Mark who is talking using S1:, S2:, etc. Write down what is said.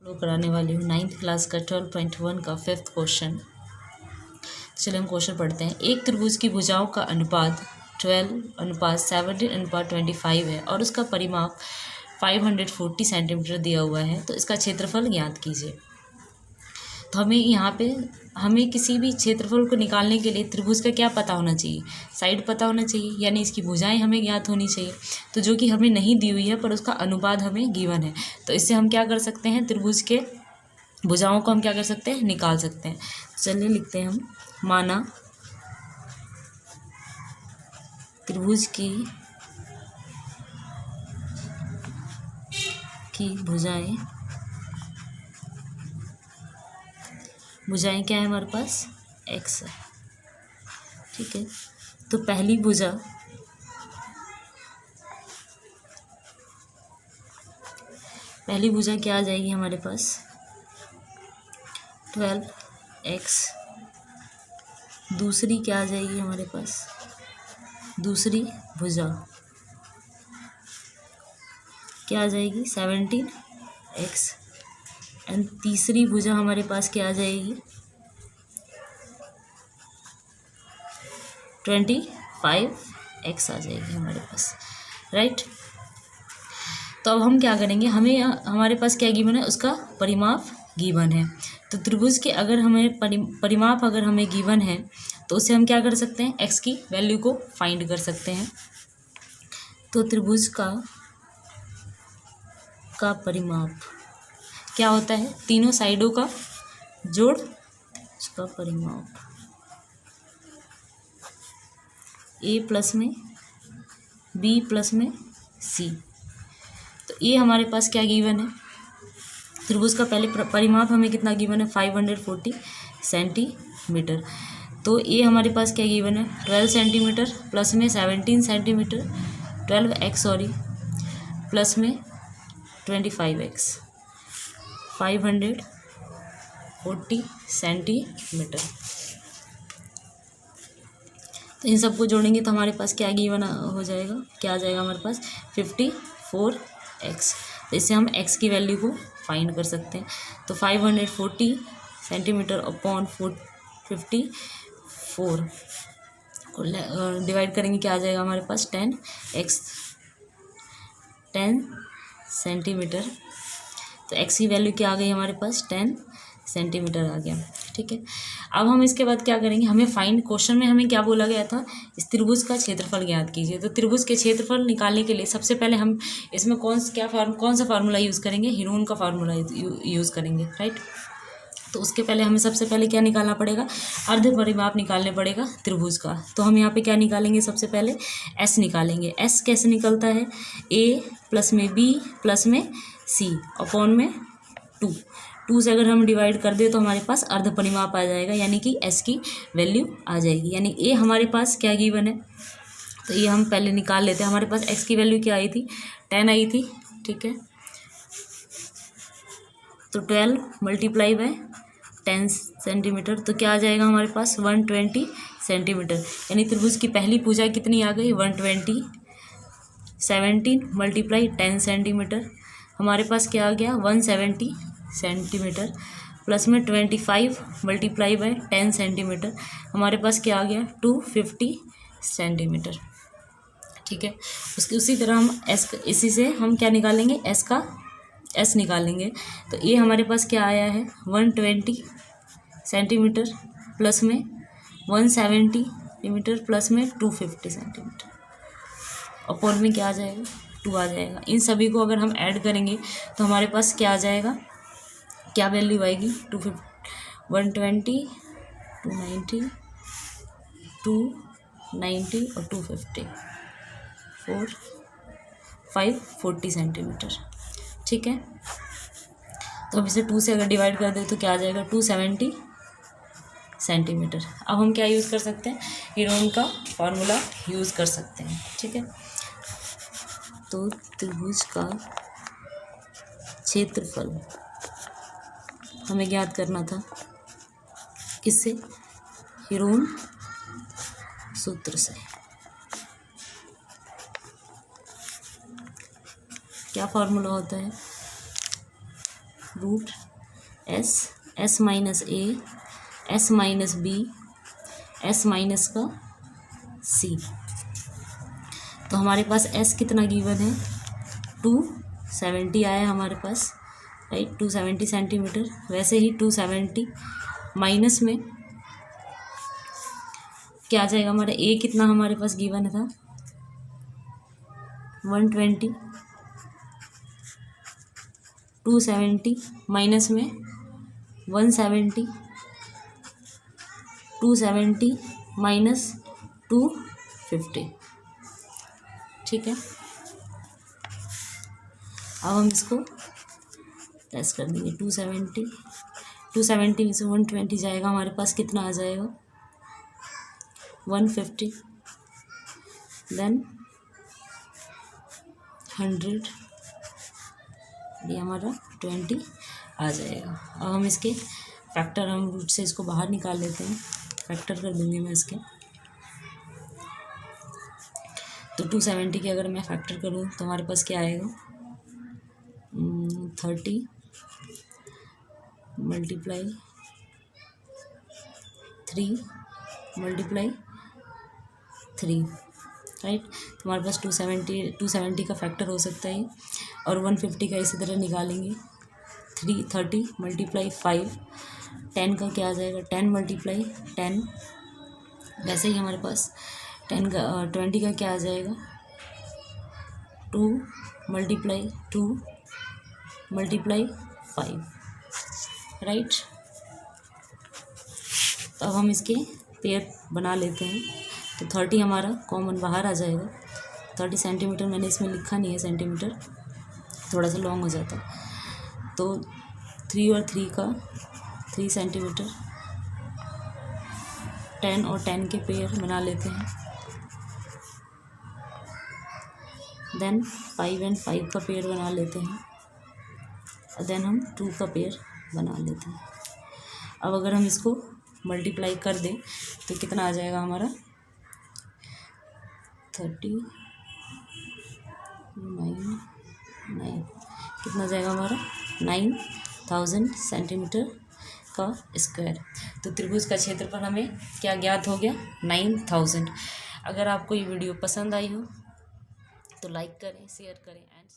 S1: शुरू कराने वाली हूँ 9th क्लास का 12.1 का 5th क्वेश्चन। चलिए हम क्वेश्चन पढ़ते हैं। एक त्रिभुज की भुजाओं का अनुपात 12:17:25 है और उसका परिमाप 540 सेंटीमीटर दिया हुआ है, तो इसका क्षेत्रफल ज्ञात कीजिए। तो हमें यहाँ पे किसी भी क्षेत्रफल को निकालने के लिए त्रिभुज का क्या पता होना चाहिए, साइड पता होना चाहिए, यानी इसकी भुजाएं हमें ज्ञात होनी चाहिए। तो जो कि हमें नहीं दी हुई है पर उसका अनुपात हमें गिवन है, तो इससे हम क्या कर सकते हैं, त्रिभुज के भुजाओं को हम क्या कर सकते हैं, निकाल सकते हैं। चलिए लिखते हैं हम, माना त्रिभुज की भुजाएं क्या है हमारे पास, x है। ठीक है, तो पहली भुजा क्या आ जाएगी हमारे पास 12x। दूसरी क्या आ जाएगी हमारे पास, दूसरी भुजा क्या आ जाएगी 17x। एंड तीसरी भुजा हमारे पास क्या आ जाएगी 25x आ जाएगी हमारे पास, राइट। तो अब हम क्या करेंगे, हमारे पास क्या गिवन है, उसका परिमाप गिवन है। तो त्रिभुज के अगर हमें परिमाप अगर हमें गिवन है तो उससे हम क्या कर सकते हैं, x की वैल्यू को फाइंड कर सकते हैं। तो त्रिभुज का परिमाप क्या होता है, तीनों साइडों का जोड़, उसका परिमाप a प्लस में b प्लस में c। तो ये हमारे पास क्या गिवन है, त्रिभुज का पहले परिमाप हमें कितना गिवन है 540 सेंटीमीटर। तो ये हमारे पास क्या गिवन है 12 सेंटीमीटर प्लस में 17 सेंटीमीटर 12x प्लस में 25x 540 सेंटीमीटर। तो इन सबको जोड़ेंगे तो हमारे पास क्या गिवन हो जाएगा, क्या आ जाएगा हमारे पास 54x। तो इससे हम x की वैल्यू को फाइंड कर सकते हैं। तो 540 सेंटीमीटर अपॉन 54 को डिवाइड करेंगे, क्या आ जाएगा हमारे पास 10 सेंटीमीटर। तो x की वैल्यू क्या आ गई हमारे पास 10 सेंटीमीटर आ गया। ठीक है, अब हम इसके बाद क्या करेंगे, हमें क्वेश्चन में हमें क्या बोला गया था, इस त्रिभुज का क्षेत्रफल ज्ञात कीजिए। तो त्रिभुज के क्षेत्रफल निकालने के लिए सबसे पहले हम इसमें कौन सा फार्मूला यूज़ करेंगे, हीरोन का फार्मूला यूज़ करेंगे, राइट। तो उसके पहले हमें सबसे पहले क्या निकालना पड़ेगा, अर्ध परिमाप निकालने पड़ेगा त्रिभुज का। तो हम यहाँ पे क्या निकालेंगे, सबसे पहले s निकालेंगे। s कैसे निकलता है, a प्लस में b प्लस में c अपॉन में 2 से अगर हम डिवाइड कर दे तो हमारे पास अर्ध परिमाप आ जाएगा, यानी कि s की वैल्यू आ जाएगी। यानी a हमारे पास क्या गिवन है, तो ये हम पहले निकाल लेते हैं। हमारे पास x की वैल्यू क्या आई थी 10 आई थी, ठीक है। तो 12 मल्टीप्लाई बाय 10 सेंटीमीटर, तो क्या आ जाएगा हमारे पास 120 सेंटीमीटर। यानी त्रिभुज की पहली भुजा कितनी आ गई 120। 17 मल्टीप्लाई 10 सेंटीमीटर, हमारे पास क्या आ गया 170 सेंटीमीटर प्लस में 25 मल्टीप्लाई बाय 10 सेंटीमीटर, हमारे पास क्या आ गया 250 सेंटीमीटर। ठीक है, उसी तरह हम इसी से हम क्या निकालेंगे, s निकालेंगे। तो ये हमारे पास क्या आया है 120 सेंटीमीटर प्लस में 170 सेंटीमीटर प्लस में 250 सेंटीमीटर अपॉन में क्या आ जाएगा 2 आ जाएगा। इन सभी को अगर हम ऐड करेंगे तो हमारे पास क्या आ जाएगा, क्या वैल्यू आएगी 120 290 और 250 540 सेंटीमीटर। ठीक है, तो अब इसे 2 से अगर डिवाइड कर दे तो क्या आ जाएगा 270 सेंटीमीटर। अब हम क्या यूज़ कर सकते हैं, हीरोन का फार्मूला यूज़ कर सकते हैं। ठीक है, तो त्रिभुज का क्षेत्रफल हमें ज्ञात करना था, किससे, हीरोन सूत्र से। क्या फार्मूला होता है, रूट एस, एस माइनस ए, S minus B, S minus का सी। तो हमारे पास एस कितना गिवन है, 270 आया हमारे पास, राइट, 270 सेंटीमीटर। वैसे ही 270 माइनस में क्या आ जाएगा हमारा, ए कितना हमारे पास गिवन था, 120, 270 माइनस में 170, 270 माइनस 250, ठीक है। अब हम इसको प्लस कर देंगे, 270 में से 120 जाएगा, हमारे पास कितना आ जाएगा, 150, देन 100, ये हमारा 20 आ जाएगा। अब हम इसके फैक्टर, हम रूट से इसको बाहर निकाल लेते हैं, फैक्टर कर दूंगी मैं इसके। तो 270 के अगर मैं फैक्टर करूँ तो हमारे पास क्या आएगा, 30 मल्टीप्लाई 3 मल्टीप्लाई 3, राइट। तो हमारे पास 270 का फैक्टर हो सकता है, और 150 का इसी तरह निकालेंगे, 30 मल्टीप्लाई 5, 10 का क्या आ जाएगा, 10 मल्टीप्लाई 10, वैसे ही हमारे पास 20 का क्या आ जाएगा, 2 मल्टीप्लाई 2 मल्टीप्लाई 5, राइट। तो अब हम इसके पेयर बना लेते हैं। तो 30 हमारा कॉमन बाहर आ जाएगा, 30 सेंटीमीटर, मैंने इसमें लिखा नहीं है सेंटीमीटर, थोड़ा सा लॉन्ग हो जाता, तो 3 और 3 का 3 सेंटीमीटर, 10 और 10 के पेयर बना लेते हैं, देन 5 एंड 5 का पेयर बना लेते हैं, और देन हम 2 का पेयर बना लेते हैं। अब अगर हम इसको मल्टीप्लाई कर दें तो कितना आ जाएगा हमारा, 39, कितना जाएगा हमारा, 9000 सेंटीमीटर का स्क्वायर। तो त्रिभुज का क्षेत्रफल हमें क्या ज्ञात हो गया, 9000। अगर आपको ये वीडियो पसंद आई हो तो लाइक करें, शेयर करें एंड